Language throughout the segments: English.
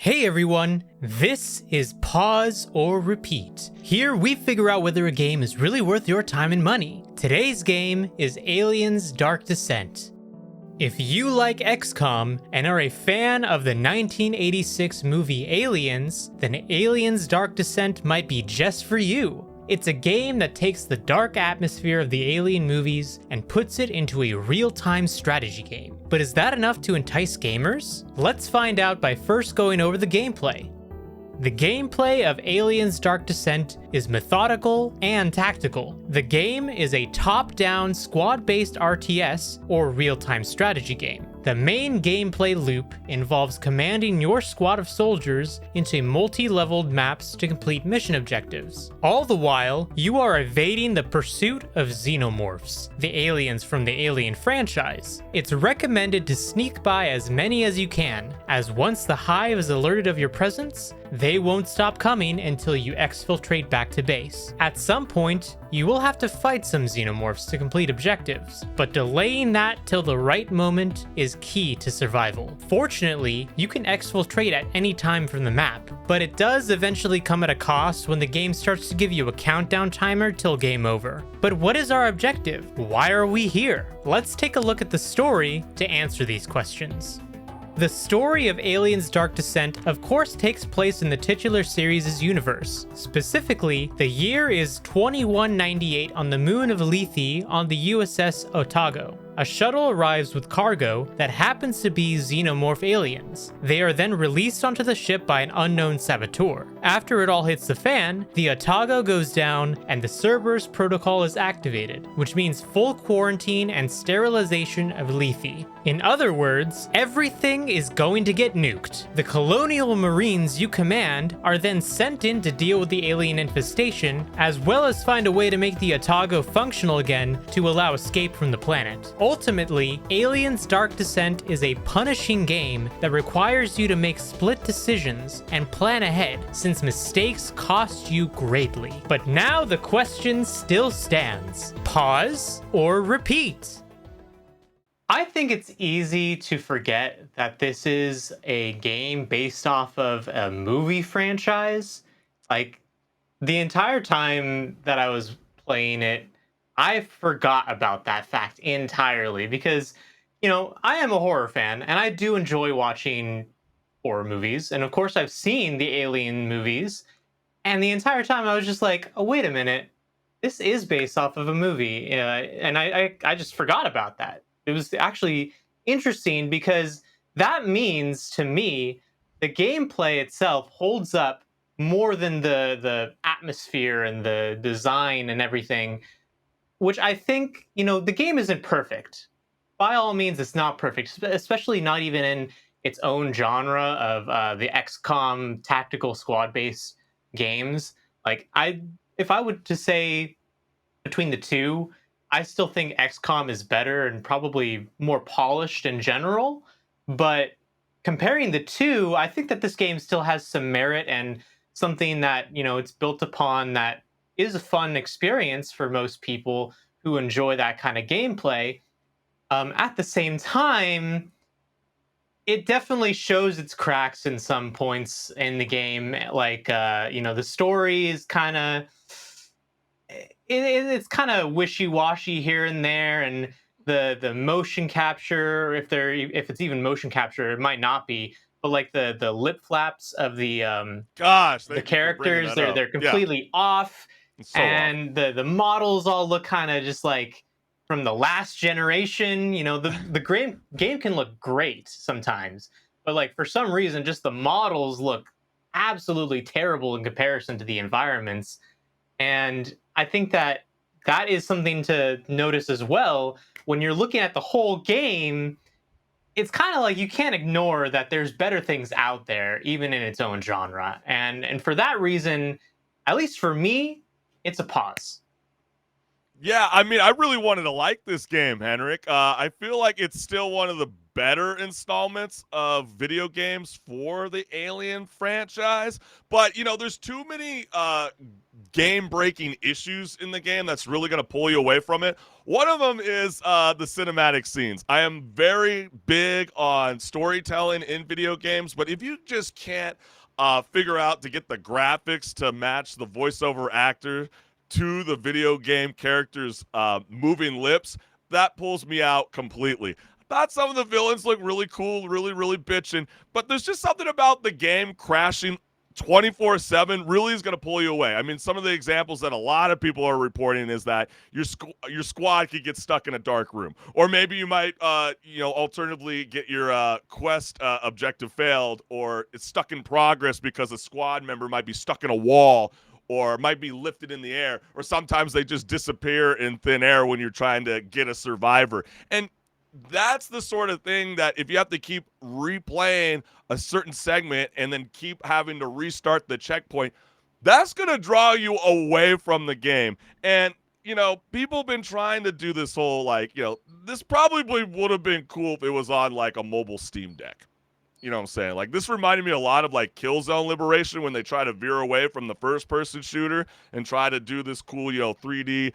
Hey everyone, this is Pause or Repeat. Here we figure out whether a game is really worth your time and money. Today's game is Aliens Dark Descent. If you like XCOM and are a fan of the 1986 movie Aliens, then Aliens Dark Descent might be just for you. It's a game that takes the dark atmosphere of the Alien movies and puts it into a real-time strategy game. But is that enough to entice gamers? Let's find out by first going over the gameplay. The gameplay of Aliens Dark Descent is methodical and tactical. The game is a top-down squad-based RTS or real-time strategy game. The main gameplay loop involves commanding your squad of soldiers into multi-leveled maps to complete mission objectives. All the while, you are evading the pursuit of xenomorphs, the aliens from the Alien franchise. It's recommended to sneak by as many as you can, as once the hive is alerted of your presence, they won't stop coming until you exfiltrate back to base. At some point, you will have to fight some xenomorphs to complete objectives, but delaying that till the right moment is key to survival. Fortunately, you can exfiltrate at any time from the map, but it does eventually come at a cost when the game starts to give you a countdown timer till game over. But what is our objective? Why are we here? Let's take a look at the story to answer these questions. The story of Aliens Dark Descent of course takes place in the titular series' universe. Specifically, the year is 2198 on the moon of Lethe on the USS Otago. A shuttle arrives with cargo that happens to be xenomorph aliens. They are then released onto the ship by an unknown saboteur. After it all hits the fan, the Otago goes down and the Cerberus protocol is activated, which means full quarantine and sterilization of Lethe. In other words, everything is going to get nuked. The colonial marines you command are then sent in to deal with the alien infestation, as well as find a way to make the Otago functional again to allow escape from the planet. Ultimately, Aliens Dark Descent is a punishing game that requires you to make split decisions and plan ahead, since mistakes cost you greatly. But now the question still stands. Pause or repeat? I think it's easy to forget that this is a game based off of a movie franchise. Like, the entire time that I was playing it, I forgot about that fact entirely because, I am a horror fan and I do enjoy watching horror movies. And of course, I've seen the Alien movies. And the entire time I was just like, oh, wait a minute. This is based off of a movie. And I just forgot about that. It was actually interesting because that means to me, the gameplay itself holds up more than the atmosphere and the design and everything. Which I think, the game isn't perfect. By all means, it's not perfect, especially not even in its own genre of the XCOM tactical squad-based games. Like, if I would to say between the two, I still think XCOM is better and probably more polished in general. But comparing the two, I think that this game still has some merit and something that, it's built upon that is a fun experience for most people who enjoy that kind of gameplay. At the same time, it definitely shows its cracks in some points in the game. Like, the story is kind of it's kind of wishy-washy here and there, and the motion capture, if it's even motion capture, it might not be. But like the lip flaps of the characters, they're completely off. So and the models all look kind of just like from the last generation. The game can look great sometimes, but like for some reason, just the models look absolutely terrible in comparison to the environments. And I think that is something to notice as well when you're looking at the whole game. It's kind of like you can't ignore that there's better things out there, even in its own genre. And for that reason, at least for me, it's a pause. Yeah, I mean, I really wanted to like this game, HenricK. I feel like it's still one of the better installments of video games for the Alien franchise. But, there's too many game-breaking issues in the game that's really going to pull you away from it. One of them is the cinematic scenes. I am very big on storytelling in video games, but if you just can't figure out to get the graphics to match the voiceover actor to the video game character's moving lips, that pulls me out completely. I thought some of the villains look really cool, really bitching, but there's just something about the game crashing 24/7 really is going to pull you away. I mean, some of the examples that a lot of people are reporting is that your squad could get stuck in a dark room, or maybe you might, alternatively get your quest objective failed, or it's stuck in progress because a squad member might be stuck in a wall, or might be lifted in the air, or sometimes they just disappear in thin air when you're trying to get a survivor. And that's the sort of thing that if you have to keep replaying a certain segment and then keep having to restart the checkpoint, that's going to draw you away from the game. And, people have been trying to do this whole, this probably would have been cool if it was on, like, a mobile Steam Deck. You know what I'm saying? Like, this reminded me a lot of, like, Killzone Liberation when they try to veer away from the first-person shooter and try to do this cool, third-person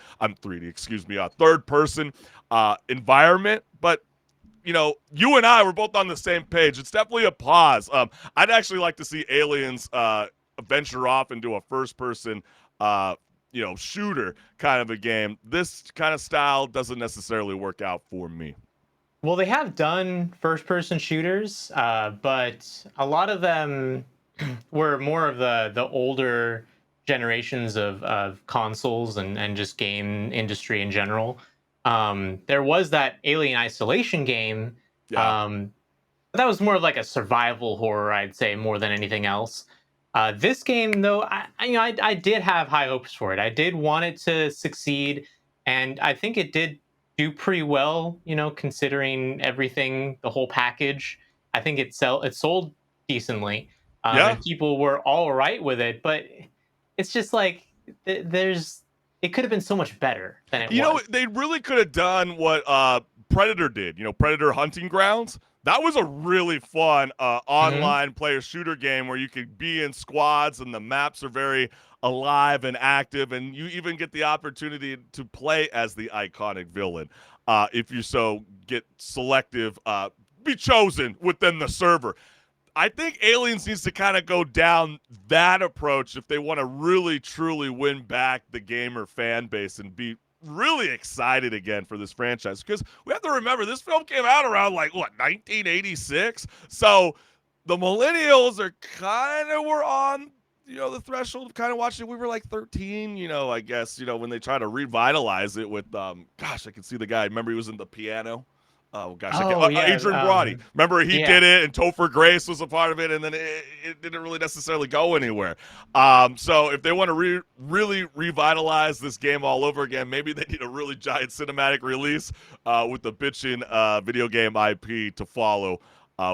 environment. But, you and I were both on the same page. It's definitely a pause. I'd actually like to see Aliens venture off into a first-person, shooter kind of a game. This kind of style doesn't necessarily work out for me. Well, they have done first-person shooters, but a lot of them were more of the older generations of consoles and just game industry in general. There was that Alien Isolation game. Yeah. That was more of like a survival horror, I'd say, more than anything else. This game, though, I did have high hopes for it. I did want it to succeed, and I think it did do pretty well. Considering everything, the whole package. I think it sold decently, Yeah. and people were all right with it. But it's just like it could have been so much better than it was. They really could have done what Predator did. Predator Hunting Grounds. That was a really fun Mhm. online player shooter game where you could be in squads and the maps are very alive and active, and you even get the opportunity to play as the iconic villain if you so get selective, be chosen within the server. I think Aliens needs to kind of go down that approach if they want to really truly win back the gamer fan base and be really excited again for this franchise, because we have to remember this film came out around 1986. So the millennials are kind of were on the threshold of kind of watching it. We were like 13, I guess, when they try to revitalize it with gosh, I can see the guy. Remember he was in The Piano. Oh gosh, Oh yeah, Adrian Brody. Remember he yeah. did it, and Topher Grace was a part of it, and then it didn't really necessarily go anywhere. So if they want to really revitalize this game all over again, maybe they need a really giant cinematic release with the bitchin' video game IP to follow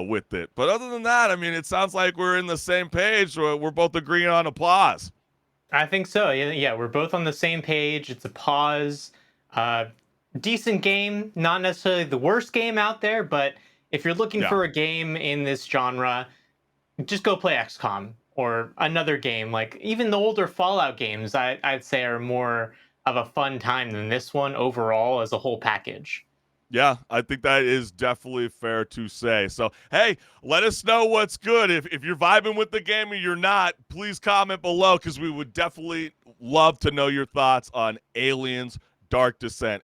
with it. But other than that, I mean, it sounds like we're in the same page. We're both agreeing on applause. I think so. Yeah, we're both on the same page. It's a pause. Uh, Decent game, not necessarily the worst game out there, but if you're looking Yeah. for a game in this genre, just go play XCOM or another game. Like even the older Fallout games, I'd say are more of a fun time than this one overall as a whole package. Yeah, I think that is definitely fair to say. So, hey, let us know what's good. If you're vibing with the game or you're not, please comment below, because we would definitely love to know your thoughts on Aliens Dark Descent.